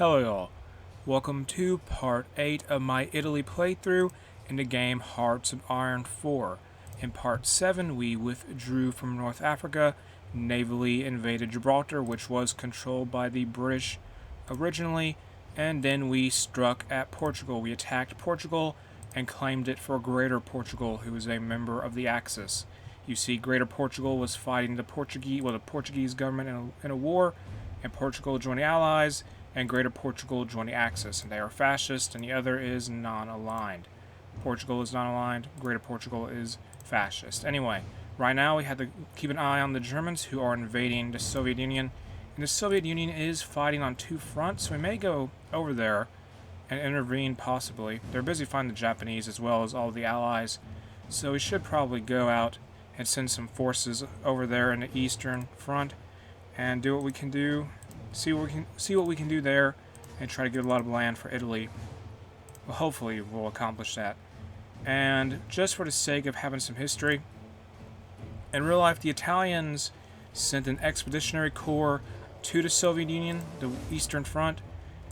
Hello y'all, welcome to part 8 of my Italy playthrough in the game Hearts of Iron 4. In part 7 we withdrew from North Africa, navally invaded Gibraltar, which was controlled by the British originally, and then we struck at Portugal. We attacked Portugal and claimed it for Greater Portugal, who was a member of the Axis. You see, Greater Portugal was fighting the Portuguese government in a war, and Portugal joined the Allies, and Greater Portugal joined the Axis, and they are fascist, and the other is non-aligned. Portugal is non-aligned, Greater Portugal is fascist. Anyway, right now we have to keep an eye on the Germans, who are invading the Soviet Union, and the Soviet Union is fighting on two fronts, so we may go over there and intervene possibly. They're busy fighting the Japanese as well as all the Allies, so we should probably go out and send some forces over there in the Eastern Front and do what we can do. See what we can do there, and try to get a lot of land for Italy. Well, hopefully we'll accomplish that. And just for the sake of having some history, in real life, the Italians sent an expeditionary corps to the Soviet Union, the Eastern Front,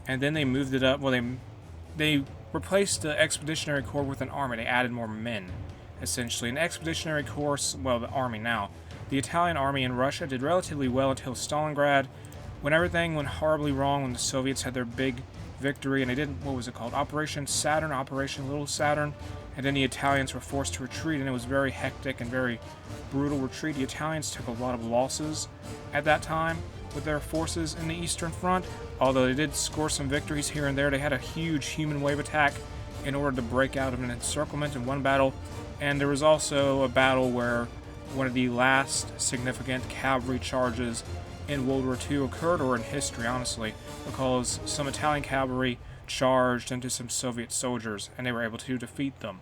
and then they moved it up. Well, they replaced the expeditionary corps with an army. They added more men, essentially. An expeditionary corps, well, the army now. The Italian army in Russia did relatively well until Stalingrad, when everything went horribly wrong, when the Soviets had their big victory, and they did, what was it called? Operation Saturn, Operation Little Saturn, and then the Italians were forced to retreat, and it was very hectic and very brutal retreat. The Italians took a lot of losses at that time with their forces in the Eastern Front, although they did score some victories here and there. They had a huge human wave attack in order to break out of an encirclement in one battle, and there was also a battle where one of the last significant cavalry charges in World War II occurred, or in history, honestly, because some Italian cavalry charged into some Soviet soldiers, and they were able to defeat them.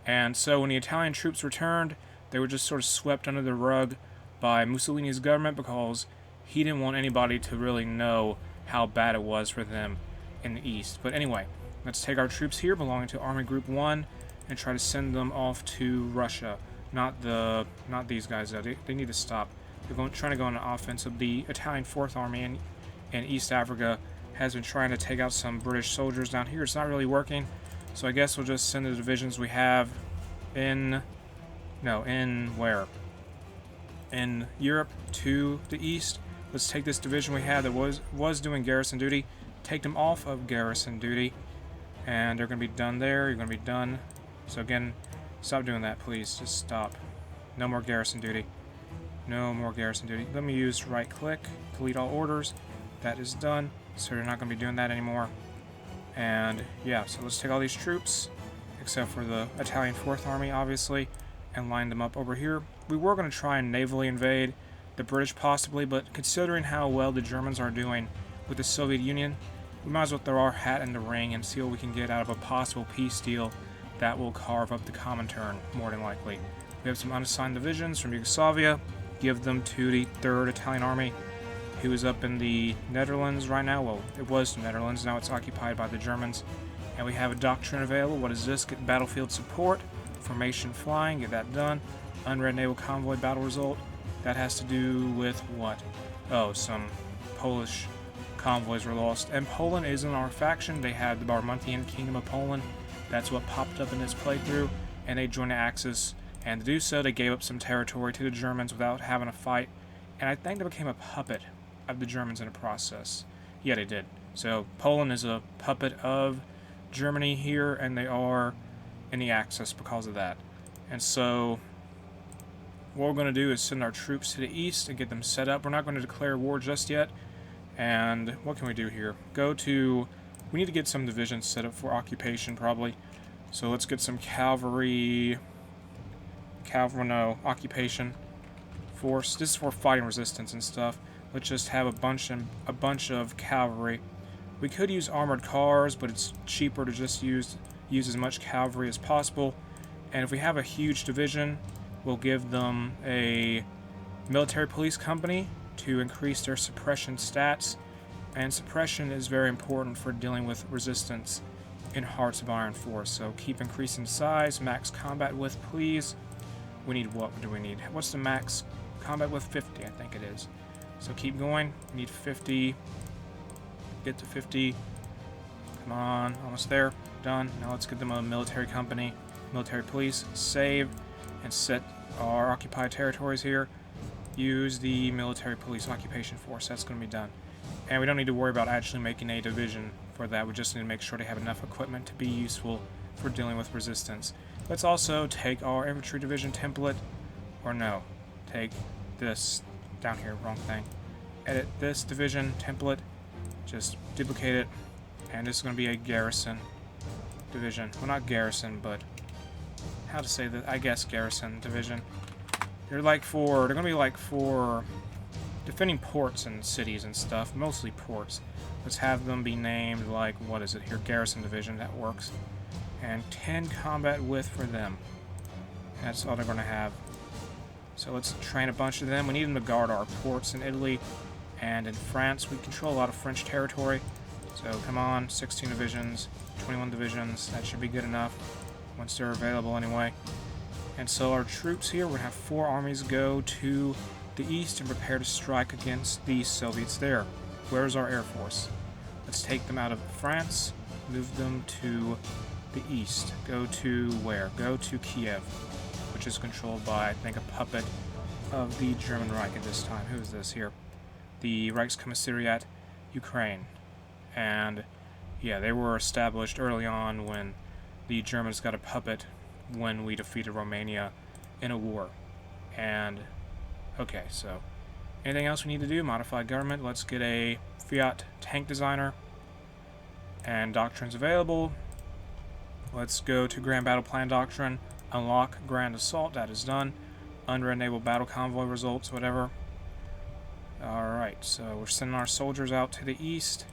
And so when the Italian troops returned, they were just sort of swept under the rug by Mussolini's government, because he didn't want anybody to really know how bad it was for them in the East. But anyway, let's take our troops here belonging to Army Group 1 and try to send them off to Russia. Not these guys, though. They need to stop. They're trying to go on an offensive. The Italian 4th Army in East Africa has been trying to take out some British soldiers down here. It's not really working, so I guess we'll just send the divisions we have in where? In Europe to the east. Let's take this division we had that was doing garrison duty, take them off of garrison duty, and they're going to be done there. You're going to be done. So again, stop doing that, please. Just stop. No more garrison duty. No more garrison duty. Let me use right click, delete all orders. That is done, so they're not going to be doing that anymore. And yeah, so let's take all these troops, except for the Italian 4th Army, obviously, and line them up over here. We were going to try and navally invade the British possibly, but considering how well the Germans are doing with the Soviet Union, we might as well throw our hat in the ring and see what we can get out of a possible peace deal that will carve up the Comintern, more than likely. We have some unassigned divisions from Yugoslavia. Give them to the 3rd Italian Army, who is up in the Netherlands right now. Well, it was the Netherlands, now it's occupied by the Germans. And we have a doctrine available. What is this? Get battlefield support, formation flying, get that done. Unread naval convoy battle result. That has to do with what? Oh, some Polish convoys were lost. And Poland is in our faction. They had the Barmontian Kingdom of Poland. That's what popped up in this playthrough. And they joined the Axis. And to do so, they gave up some territory to the Germans without having a fight. And I think they became a puppet of the Germans in the process. Yeah, they did. So Poland is a puppet of Germany here, and they are in the Axis because of that. And so what we're going to do is send our troops to the east and get them set up. We're not going to declare war just yet. And what can we do here? We need to get some divisions set up for occupation, probably. So let's get some occupation force. This is for fighting resistance and stuff. Let's just have a bunch of cavalry. We could use armored cars, but it's cheaper to just use as much cavalry as possible. And if we have a huge division, we'll give them a military police company to increase their suppression stats. And suppression is very important for dealing with resistance in Hearts of Iron 4. So keep increasing size. Max combat width, please. We need what do we need? What's the max combat width? 50, I think it is. So keep going. We need 50 get to 50. Come on, almost there. Done. Now let's get them a military company, military police, save, and set our occupied territories here. Use the military police occupation force. That's going to be done. And we don't need to worry about actually making a division for that. We just need to make sure they have enough equipment to be useful for dealing with resistance. Let's also take our infantry division template, or no, take this down here, wrong thing. Edit this division template, just duplicate it, and this is going to be a Garrison division. Well, not Garrison, but how to say that? I guess Garrison division. They're going to be like for defending ports and cities and stuff, mostly ports. Let's have them be named like, what is it here? Garrison division, that works. And 10 combat width for them. That's all they're going to have. So let's train a bunch of them. We need them to guard our ports in Italy and in France. We control a lot of French territory. So come on, 16 divisions, 21 divisions. That should be good enough once they're available anyway. And so our troops here, we're going to have 4 armies go to the east and prepare to strike against the Soviets there. Where's our air force? Let's take them out of France, move them to the east. Go to where? Go to Kiev, which is controlled by, I think, a puppet of the German Reich at this time. Who is this here? The Reichskommissariat, Ukraine. And yeah, they were established early on when the Germans got a puppet when we defeated Romania in a war. And okay, so anything else we need to do? Modify government. Let's get a Fiat tank designer. And doctrines available. Let's go to Grand Battle Plan Doctrine. Unlock Grand Assault. That is done. Under enable battle convoy results, whatever. Alright, so we're sending our soldiers out to the east.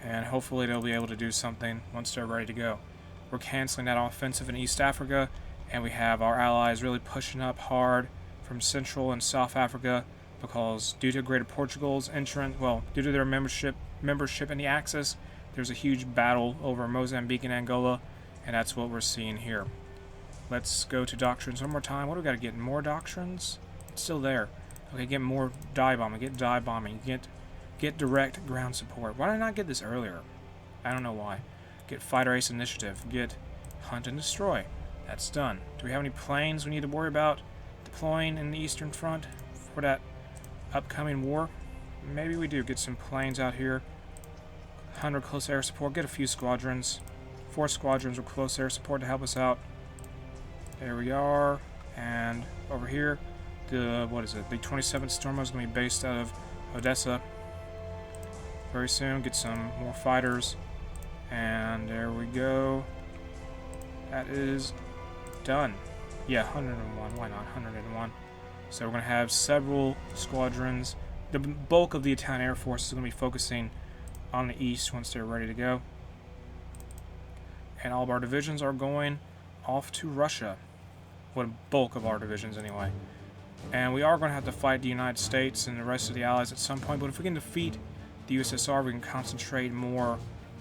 And hopefully they'll be able to do something once they're ready to go. We're canceling that offensive in East Africa. And we have our allies really pushing up hard from Central and South Africa, because due to Greater Portugal's entrance, well, due to their membership in the Axis, there's a huge battle over Mozambique and Angola, and that's what we're seeing here. Let's go to doctrines one more time. What do we got to get? More doctrines? It's still there. Okay, get more dive bombing. Get dive bombing. Get direct ground support. Why did I not get this earlier? I don't know why. Get fighter ace initiative. Get hunt and destroy. That's done. Do we have any planes we need to worry about deploying in the Eastern Front for that upcoming war? Maybe we do. Get some planes out here. 100 close air support. Get a few squadrons. 4 squadrons with close air support to help us out. There we are. And over here, the 27th Storm is going to be based out of Odessa very soon. Get some more fighters. And there we go. That is done. Yeah, 101. Why not? 101. So we're going to have several squadrons. The bulk of the Italian Air Force is going to be focusing on the east once they're ready to go. And all of our divisions are going off to Russia. Well, the bulk of our divisions anyway. And we are going to have to fight the United States and the rest of the Allies at some point. But if we can defeat the USSR, we can concentrate more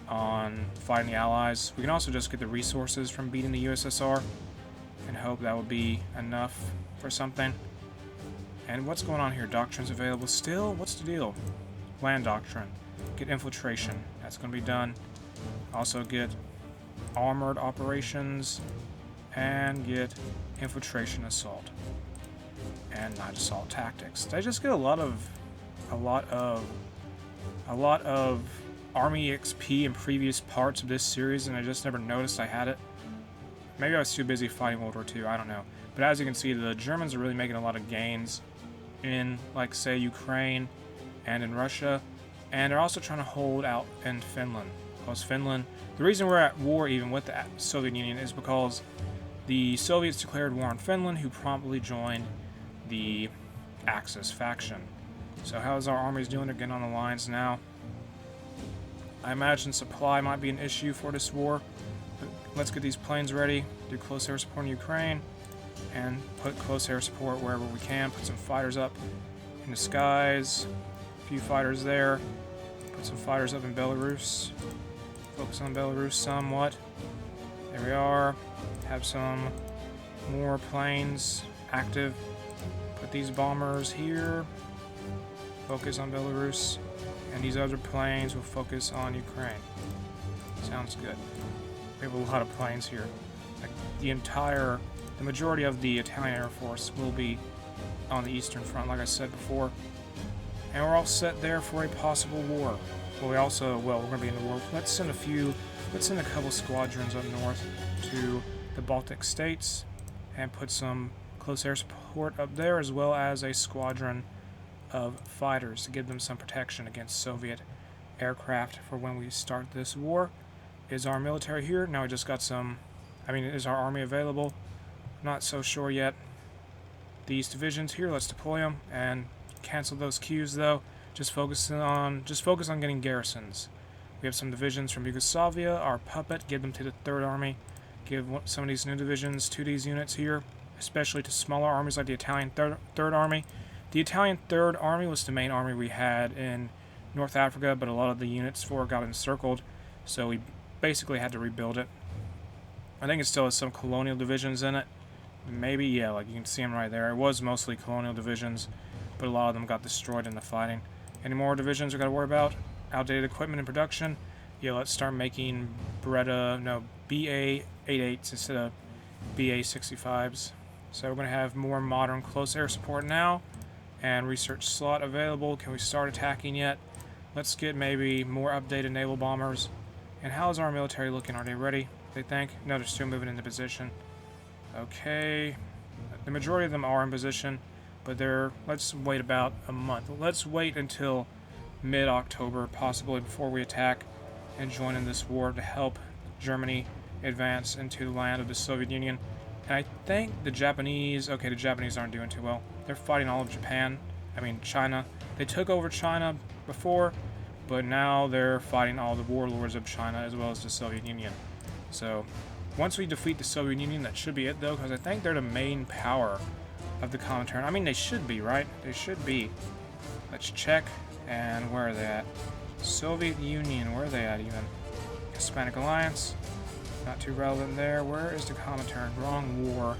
on fighting the Allies. We can also just get the resources from beating the USSR and hope that would be enough for something. And what's going on here? Doctrines available still? What's the deal? Land doctrine. Get infiltration. That's going to be done. Also get armored operations and get infiltration assault and night assault tactics. Did I just get a lot of Army XP in previous parts of this series and I just never noticed I had it? Maybe I was too busy fighting World War II, I don't know. But as you can see, the Germans are really making a lot of gains in, like, say, Ukraine and in Russia. And they're also trying to hold out in Finland. Because Finland, the reason we're at war even with the Soviet Union is because the Soviets declared war on Finland, who promptly joined the Axis faction. So how is our armies doing? They're getting on the lines now. I imagine supply might be an issue for this war. But let's get these planes ready, do close air support in Ukraine, and put close air support wherever we can. Put some fighters up in the skies, a few fighters there. Put some fighters up in Belarus. Focus on Belarus somewhat. There we are. Have some more planes active. Put these bombers here. Focus on Belarus. And these other planes will focus on Ukraine. Sounds good. We have a lot of planes here. Like the majority of the Italian Air Force will be on the Eastern Front, like I said before. And we're all set there for a possible war. Well, we're going to be in the war. Let's send a couple squadrons up north to the Baltic states and put some close air support up there, as well as a squadron of fighters to give them some protection against Soviet aircraft for when we start this war. Is our military here? No, we just got is our army available? Not so sure yet. These divisions here, let's deploy them and cancel those queues though. Just focus on getting garrisons. We have some divisions from Yugoslavia, our puppet, give them to the 3rd Army. Give some of these new divisions to these units here, especially to smaller armies like the Italian 3rd Army. The Italian 3rd Army was the main army we had in North Africa, but a lot of the units for it got encircled, so we basically had to rebuild it. I think it still has some colonial divisions in it. Maybe, yeah, like you can see them right there. It was mostly colonial divisions, but a lot of them got destroyed in the fighting. Any more divisions we got to worry about? Outdated equipment in production? Yeah, let's start making BA-88s instead of BA-65s. So we're going to have more modern close air support now, and research slot available. Can we start attacking yet? Let's get maybe more updated naval bombers. And how's our military looking? Are they ready, they think? No, they're still moving into position. Okay, the majority of them are in position, but let's wait about a month. Let's wait until mid-October, possibly, before we attack and join in this war to help Germany advance into the land of the Soviet Union. And I think the Japanese aren't doing too well. They're fighting all of China. They took over China before, but now they're fighting all the warlords of China as well as the Soviet Union. So once we defeat the Soviet Union, that should be it though, because I think they're the main power of the Comintern. I mean, they should be, right? They should be. Let's check. And where are they at? Soviet Union, where are they at even? Hispanic Alliance, not too relevant there. Where is the Comintern? Wrong war.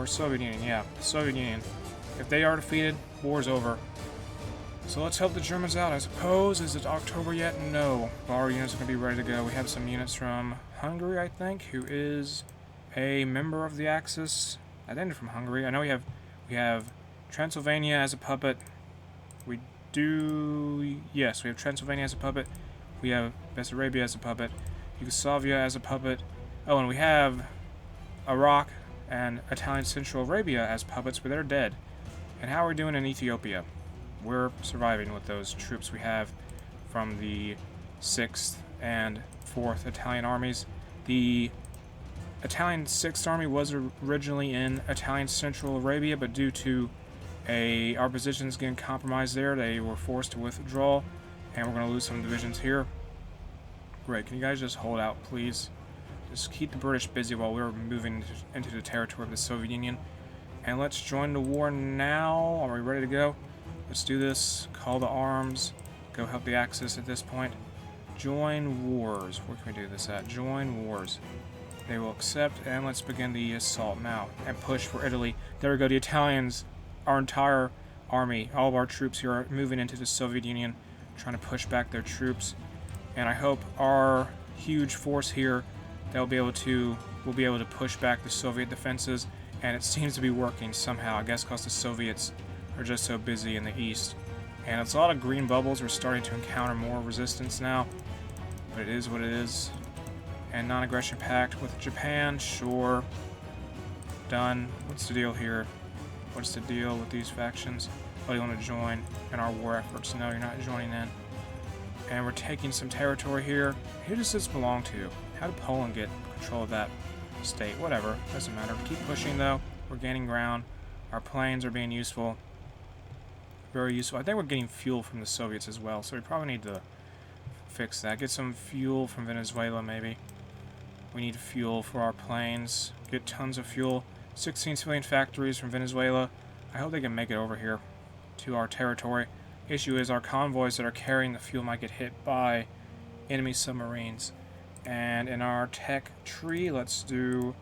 Soviet Union, yeah, Soviet Union. If they are defeated, war's over. So let's help the Germans out, I suppose. Is it October yet? No. Our units are going to be ready to go. We have some units from Hungary, I think, who is a member of the Axis. I think they're from Hungary. I know we have Transylvania as a puppet. Yes, we have Transylvania as a puppet. We have Bessarabia as a puppet. Yugoslavia as a puppet. Oh, and we have Iraq and Italian Central Arabia as puppets, but they're dead. And how are we doing in Ethiopia? We're surviving with those troops we have from the 6th and 4th Italian armies. The Italian 6th Army was originally in Italian Central Arabia, but due to our positions getting compromised there, they were forced to withdraw, and we're going to lose some divisions here. Great, can you guys just hold out, please? Just keep the British busy while we're moving into the territory of the Soviet Union. And let's join the war now. Are we ready to go? Let's do this. Call the arms. Go help the Axis at this point. Join wars. Where can we do this at? Join wars. They will accept, and let's begin the assault now. And push for Italy. There we go, the Italians, our entire army, all of our troops here are moving into the Soviet Union, trying to push back their troops. And I hope our huge force here, we'll be able to push back the Soviet defenses, and it seems to be working somehow, I guess because the Soviets are just so busy in the east. And it's a lot of green bubbles. We're starting to encounter more resistance now, but it is what it is. And non-aggression pact with Japan, sure. Done. What's the deal here? What's the deal with these factions? Oh, you want to join in our war efforts? No, you're not joining in. And we're taking some territory here. Who does this belong to? How did Poland get control of that state? Whatever, doesn't matter. Keep pushing though. We're gaining ground. Our planes are being useful. Very useful. I think we're getting fuel from the Soviets as well, so we probably need to fix that. Get some fuel from Venezuela maybe. We need fuel for our planes. Get tons of fuel. 16 civilian factories from Venezuela. I hope they can make it over here to our territory. Issue is our convoys that are carrying the fuel might get hit by enemy submarines. And in our tech tree, let's do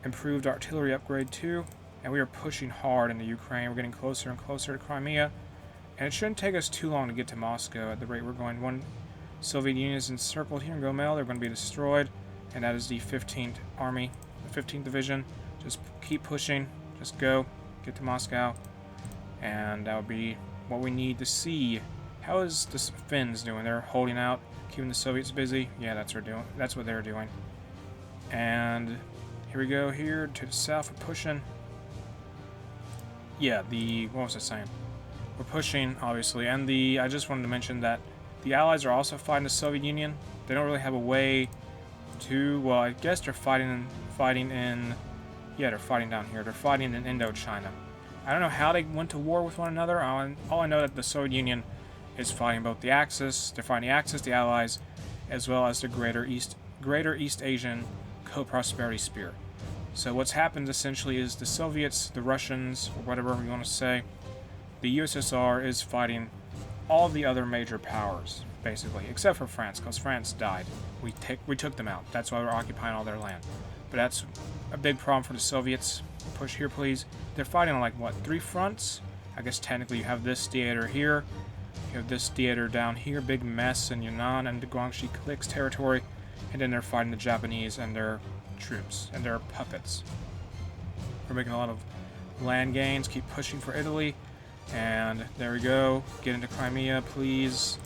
improved artillery upgrade 2. And we are pushing hard into Ukraine. We're getting closer and closer to Crimea. And it shouldn't take us too long to get to Moscow at the rate we're going. One Soviet Union is encircled here in Gomel. They're going to be destroyed. And that is the 15th Army, the 15th Division. Just keep pushing. Just go. Get to Moscow. And that would be what we need to see. How is the Finns doing? They're holding out, keeping the Soviets busy. Yeah, that's what they're doing. And here we go here to the south. We're pushing. Yeah, what was I saying? We're pushing, obviously, and I just wanted to mention that the Allies are also fighting the Soviet Union. They don't really have a way to, well, I guess they're fighting in, yeah, they're fighting down here. They're fighting in Indochina. I don't know how they went to war with one another. All I know that the Soviet Union is fighting both the Axis, they're fighting the Axis, the Allies, as well as the Greater East Asian Co-Prosperity Sphere. So what's happened essentially is the Soviets, the Russians, or whatever you want to say, the USSR is fighting all the other major powers, basically, except for France, because France died. We took them out. That's why we're occupying all their land. But that's a big problem for the Soviets. Push here, please. They're fighting on, like, what, 3 fronts? I guess technically you have this theater here. You have this theater down here, big mess in Yunnan and the Guangxi Cliques territory. And then they're fighting the Japanese and their troops and their puppets. We're making a lot of land gains. Keep pushing for Italy. And there we go. Get into Crimea, please.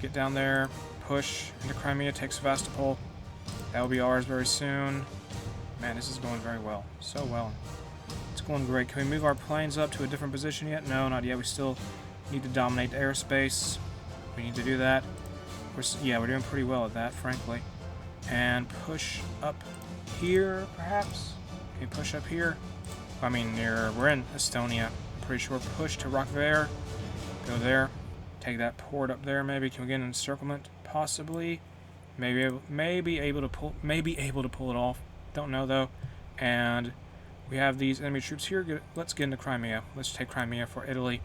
Get down there. Push into Crimea. Take Sevastopol. That will be ours very soon. Man, this is going very well. So well. It's going great. Can we move our planes up to a different position yet? No, not yet. We still need to dominate the airspace. We need to do that. We're doing pretty well at that, frankly. And push up here, perhaps? Can we push up here? I mean, we're in Estonia. Pretty sure push to Rockvere. Go there. Take that port up there, maybe. Can we get an encirclement? Possibly. Maybe able to pull it off. Don't know, though. And we have these enemy troops here. Let's get into Crimea. Let's take Crimea for Italy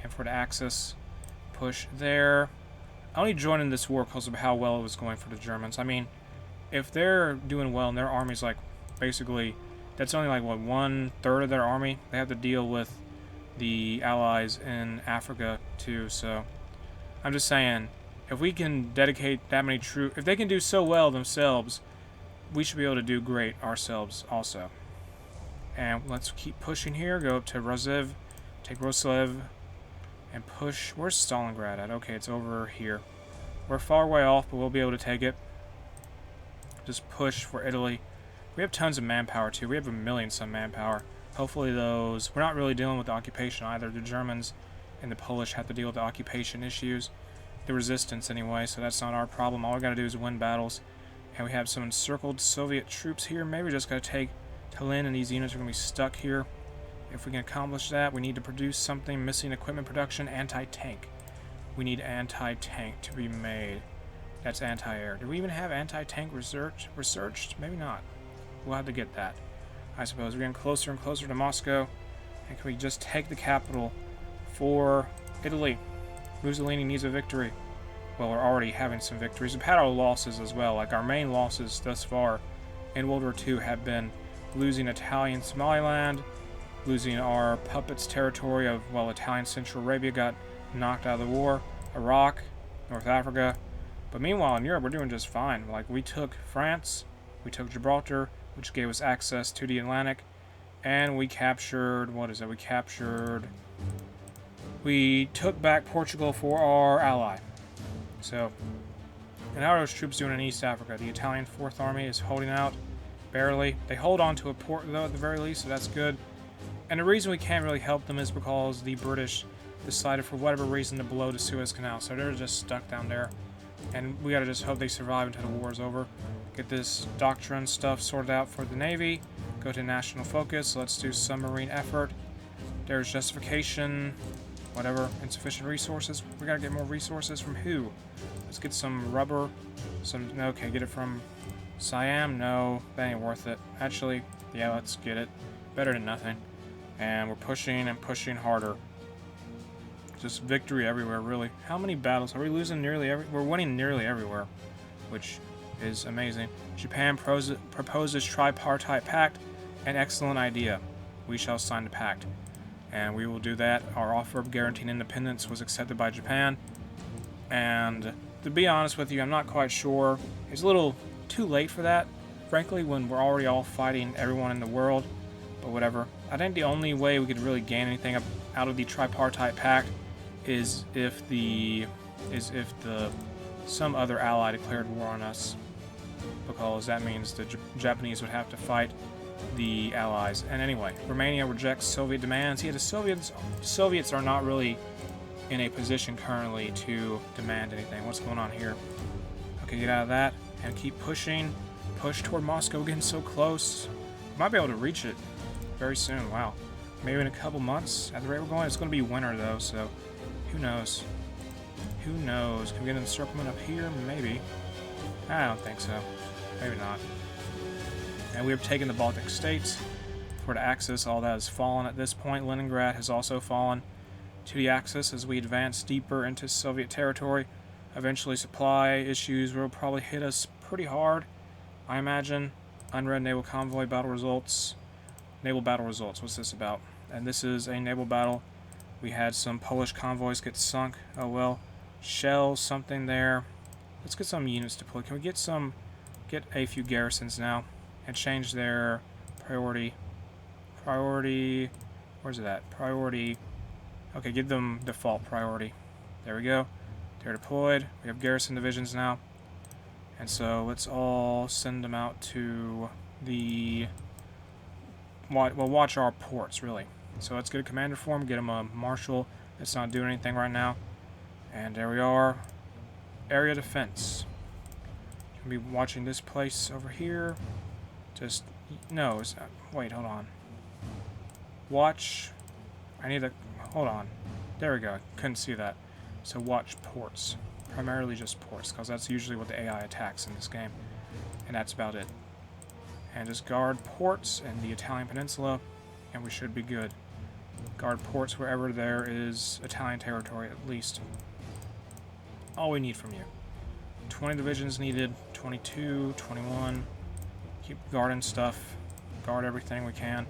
and for the Axis. Push there. I only joined in this war because of how well it was going for the Germans. I mean, if they're doing well and their army's like, basically, that's only like, what, 1/3 of their army? They have to deal with the Allies in Africa, too, so I'm just saying, if we can dedicate that many troops, if they can do so well themselves, we should be able to do great ourselves also. And let's keep pushing here. Go up to Rozev, take Roslev, and push. Where's Stalingrad at? Okay, it's over here. We're far way off, but we'll be able to take it. Just push for Italy. We have tons of manpower, too. We have 1,000,000 some manpower. Hopefully those... We're not really dealing with the occupation either. The Germans and the Polish have to deal with the occupation issues. The resistance, anyway, so that's not our problem. All we gotta do is win battles. And we have some encircled Soviet troops here. Maybe we just gotta take Tallinn, and these units are gonna be stuck here. If we can accomplish that, we need to produce something. Missing equipment production. Anti-tank. We need anti-tank to be made. That's anti-air. Do we even have anti-tank researched? Maybe not. We'll have to get that. I suppose we're getting closer and closer to Moscow. And can we just take the capital for Italy? Mussolini needs a victory. Well, we're already having some victories. We've had our losses as well. Like, our main losses thus far in World War II have been losing Italian Somaliland, losing our puppets territory of, well, Italian Central Arabia got knocked out of the war, Iraq, North Africa. But meanwhile, in Europe, we're doing just fine. Like, we took France, we took Gibraltar, which gave us access to the Atlantic, and we captured, what is it? We took back Portugal for our ally. So, and how are those troops doing in East Africa? The Italian 4th Army is holding out, barely. They hold on to a port, though, at the very least, so that's good. And the reason we can't really help them is because the British decided, for whatever reason, to blow the Suez Canal, so they're just stuck down there. And we gotta just hope they survive until the war is over. Get this doctrine stuff sorted out for the Navy. Go to national focus. Let's do submarine effort. There's justification. Whatever. Insufficient resources. We gotta get more resources from who? Let's get some rubber. Okay, get it from Siam. No, that ain't worth it. Actually, yeah, let's get it. Better than nothing. And we're pushing and pushing harder. Just victory everywhere, really. How many battles? Are we losing nearly we're winning nearly everywhere, which is amazing. Japan proposes tripartite pact. An excellent idea. We shall sign the pact. and we will do that. Our offer of guaranteed independence was accepted by Japan, and to be honest with you, I'm not quite sure. It's a little too late for that, frankly, when we're already all fighting everyone in the world, but whatever. I think the only way we could really gain anything out of the tripartite pact is if some other ally declared war on us, because that means the Japanese would have to fight the allies. And anyway, Romania rejects Soviet demands. Yeah, the Soviets are not really in a position currently to demand anything. What's going on here? Okay, get out of that and keep pushing. Push toward Moscow. We're getting so close. Might be able to reach it very soon. Wow. Maybe in a couple months at the rate we're going. It's going to be winter though, so who knows? Who knows? Can we get an encirclement up here? Maybe. I don't think so. Maybe not. And we have taken the Baltic states. For the Axis, all that has fallen at this point. Leningrad has also fallen to the Axis as we advance deeper into Soviet territory. Eventually, supply issues will probably hit us pretty hard, I imagine. Unread naval convoy battle results. Naval battle results. What's this about? And this is a naval battle. We had some Polish convoys get sunk. Oh well. Shells, something there. Let's get some units deployed. Can we get a few garrisons now and change their priority? Where's it at? Priority. Okay, give them default priority. There we go. They're deployed. We have garrison divisions now. And so let's all send them out to the... Well, watch our ports, really. So let's get a commander for them, get them a marshal. That's not doing anything right now. And there we are. Area defense. Gonna be watching this place over here. Just... No, wait, hold on. Watch... I need to... Hold on. There we go. Couldn't see that. So watch ports. Primarily just ports, because that's usually what the AI attacks in this game. And that's about it. And just guard ports in the Italian peninsula, and we should be good. Guard ports wherever there is Italian territory, at least. All we need from you. 20 divisions needed, 22, 21. Keep guarding stuff. Guard everything we can.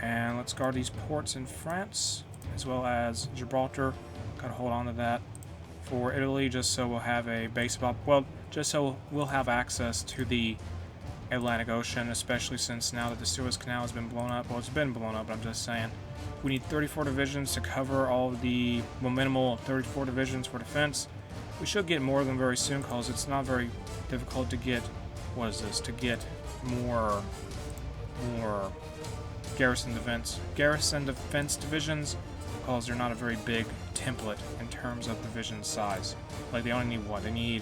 And let's guard these ports in France, as well as Gibraltar. Gotta hold on to that. For Italy, just so we'll have a base of just so we'll have access to the Atlantic Ocean, especially since now that the Suez Canal has been blown up. Well, it's been blown up, but I'm just saying. We need 34 divisions to cover all of the minimal 34 divisions for defense. We should get more of them very soon, because it's not very difficult to get, to get more garrison defense divisions, because they're not a very big template in terms of division size. Like, they only need what? They need,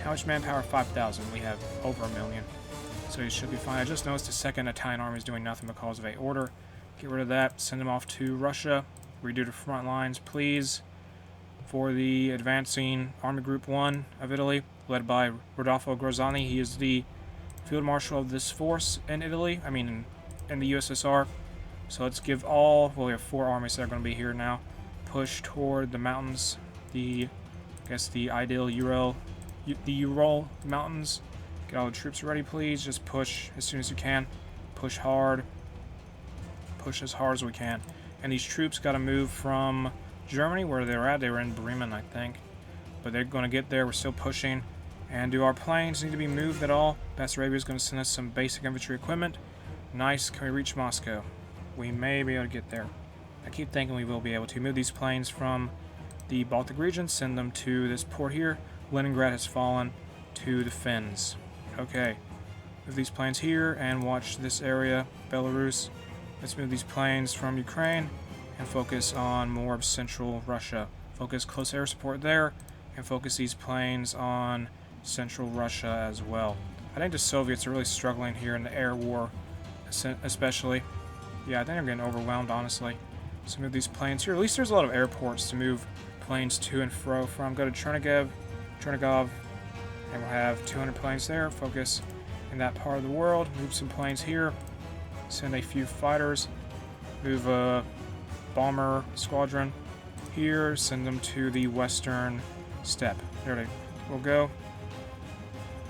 how much manpower? 5,000. We have over 1 million. So you should be fine. I just noticed the second Italian army is doing nothing because of a order. Get rid of that. Send them off to Russia. Redo the front lines, please. For the advancing Army Group 1 of Italy, led by Rodolfo Grozzani. He is the field marshal of this force in Italy. I mean, in the USSR. So let's give all, well, we have 4 armies that are going to be here now. Push toward the mountains, the ideal Ural mountains. Get all the troops ready, please. Just push as soon as you can. Push hard. Push as hard as we can. And these troops got to move from Germany, where they were at. They were in Bremen, I think. But they're going to get there. We're still pushing. And do our planes need to be moved at all? Bessarabia is going to send us some basic infantry equipment. Nice. Can we reach Moscow? We may be able to get there. I keep thinking we will be able to move these planes from the Baltic region, send them to this port here. Leningrad has fallen to the Finns. Okay, move these planes here and watch this area, Belarus. Let's move these planes from Ukraine and focus on more of central Russia. Focus close air support there, and focus these planes on central Russia as well. I think the Soviets are really struggling here in the air war, especially. Yeah, I think I'm getting overwhelmed, honestly. So move these planes here. At least there's a lot of airports to move planes to and fro from. Go to Chernigov, and we'll have 200 planes there. Focus in that part of the world. Move some planes here. Send a few fighters. Move a bomber squadron here. Send them to the western steppe. There they will go.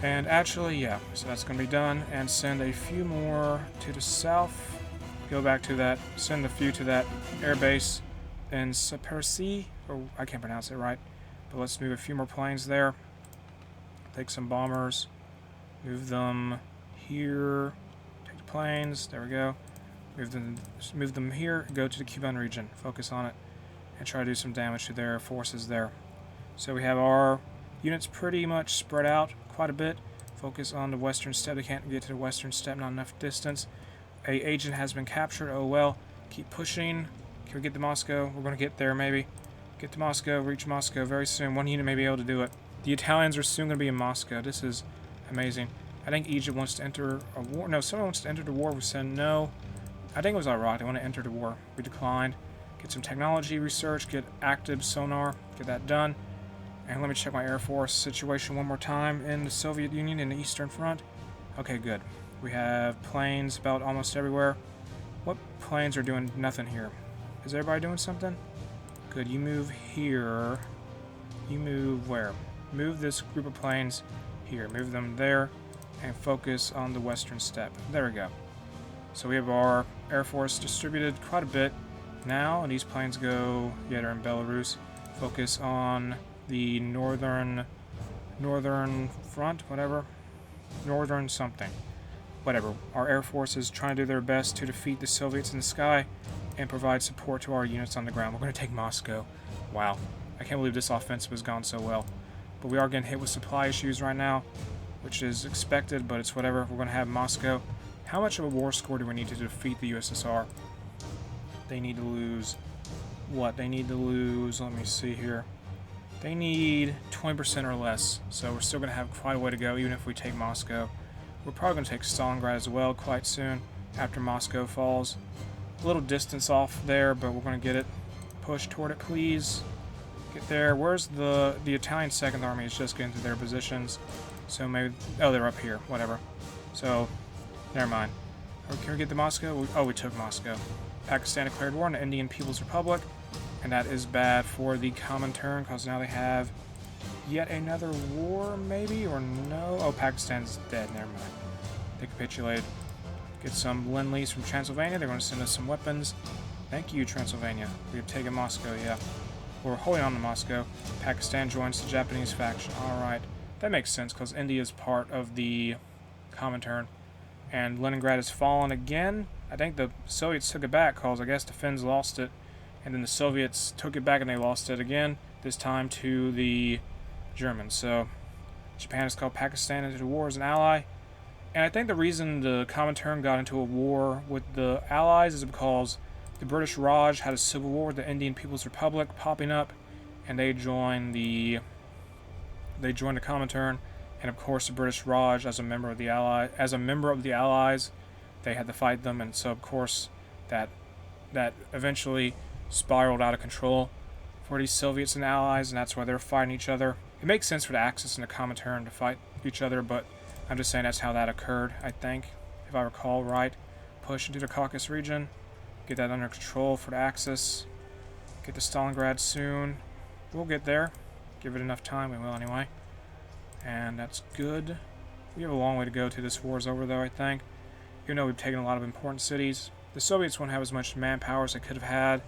And actually, yeah, so that's going to be done. And send a few more to the south. Go back to that, send a few to that air base in Sapersi, or I can't pronounce it right, but let's move a few more planes there. Take some bombers, move them here, take the planes, there we go. Move them here, go to the Cuban region, focus on it, and try to do some damage to their forces there. So we have our units pretty much spread out quite a bit. Focus on the western steppe. They can't get to the western steppe, not enough distance. A agent has been captured, oh well. Keep pushing. Can we get to Moscow? We're going to get there maybe. Get to Moscow, reach Moscow very soon. One unit may be able to do it. The Italians are soon going to be in Moscow. This is amazing. I think Egypt wants to enter a war. No, someone wants to enter the war. We said no. I think it was Iraq. They want to enter the war. We declined. Get some technology research. Get active sonar. Get that done. And let me check my Air Force situation one more time in the Soviet Union in the Eastern Front. Okay, good. We have planes about almost everywhere. What planes are doing nothing here? Is everybody doing something? Good. You move here. You move where? Move this group of planes here. Move them there. And focus on the western steppe. There we go. So we have our Air Force distributed quite a bit now. And these planes go... Yeah, they're in Belarus. Focus on the northern front, whatever. Northern something. Whatever. Our Air Force is trying to do their best to defeat the Soviets in the sky and provide support to our units on the ground. We're going to take Moscow. Wow. I can't believe this offensive has gone so well. But we are getting hit with supply issues right now, which is expected, but it's whatever. We're going to have Moscow. How much of a war score do we need to defeat the USSR? They need to lose... What? They need to lose... Let me see here. They need 20% or less, so we're still going to have quite a way to go, even if we take Moscow. We're probably going to take Stalingrad as well quite soon, after Moscow falls. A little distance off there, but we're going to get it. Push toward it, please. Get there. Where's the Italian Second Army is just getting to their positions, so maybe... Oh, they're up here. Whatever. So, never mind. Can we get to Moscow? Oh, we took Moscow. Pakistan declared war on the Indian People's Republic. And that is bad for the Comintern, because now they have yet another war, maybe? Or no? Oh, Pakistan's dead. Never mind. They capitulated. Get some Lend-Lease from Transylvania. They're going to send us some weapons. Thank you, Transylvania. We have taken Moscow, yeah. We're holding on to Moscow. Pakistan joins the Japanese faction. Alright. That makes sense, because India is part of the Comintern. And Leningrad has fallen again. I think the Soviets took it back, because I guess the Finns lost it. And then the Soviets took it back and they lost it again, this time to the Germans. So Japan has called Pakistan into the war as an ally. And I think the reason the Comintern got into a war with the Allies is because the British Raj had a civil war with the Indian People's Republic popping up, and they joined the Comintern. And of course the British Raj, as a member of the Allies, they had to fight them, and so of course that eventually spiraled out of control for these Soviets and Allies, and that's why they're fighting each other. It makes sense for the Axis and the Comintern to fight each other, but I'm just saying that's how that occurred, I think, if I recall right. Push into the Caucasus region, get that under control for the Axis, get to Stalingrad soon. We'll get there. Give it enough time, we will anyway. And that's good. We have a long way to go till this war's over, though, I think. Even though we've taken a lot of important cities. The Soviets won't have as much manpower as they could have had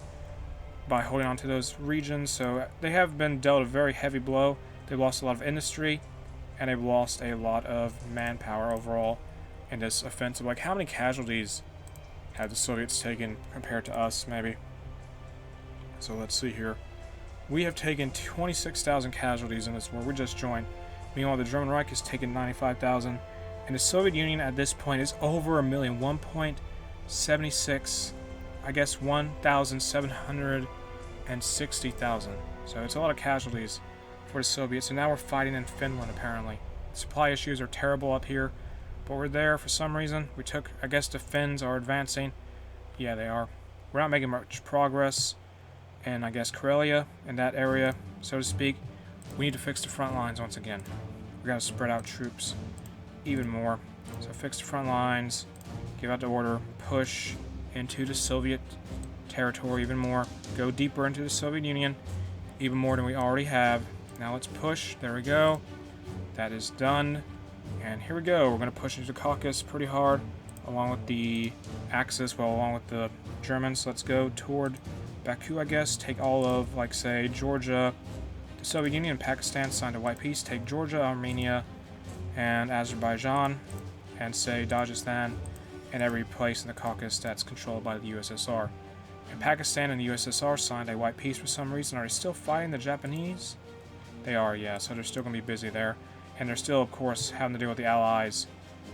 by holding on to those regions, so they have been dealt a very heavy blow. They've lost a lot of industry, and they've lost a lot of manpower overall in this offensive. Like, how many casualties have the Soviets taken compared to us, maybe? So let's see here. We have taken 26,000 casualties in this war. We just joined. Meanwhile, the German Reich has taken 95,000, and the Soviet Union at this point is over a million, 1.76, I guess 1,760,000. So it's a lot of casualties for the Soviets. And now we're fighting in Finland, apparently. Supply issues are terrible up here, but we're there for some reason. We took, I guess the Finns are advancing. Yeah, they are. We're not making much progress in, I guess, Karelia, in that area, so to speak. We need to fix the front lines once again. We gotta spread out troops even more. So fix the front lines, give out the order, push into the Soviet territory even more, go deeper into the Soviet Union, even more than we already have. Now let's push. There we go. That is done. And here we go. We're going to push into the Caucasus pretty hard. along with the Axis, well, along with the Germans. Let's go toward Baku, I guess. Take all of, like, say, Georgia. The Soviet Union and Pakistan signed a white peace. Take Georgia, Armenia, and Azerbaijan, and say Dagestan, and every place in the Caucasus that's controlled by the USSR. And Pakistan and the USSR signed a white peace for some reason. Are they still fighting the Japanese? They are, yeah, so they're still going to be busy there. And they're still, of course, having to deal with the Allies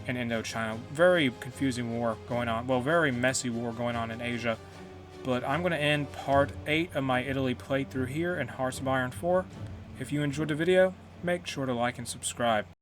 in Indochina. Very confusing war going on. Well, very messy war going on in Asia. But I'm going to end part 8 of my Italy playthrough here in Hearts of Iron 4. If you enjoyed the video, make sure to like and subscribe.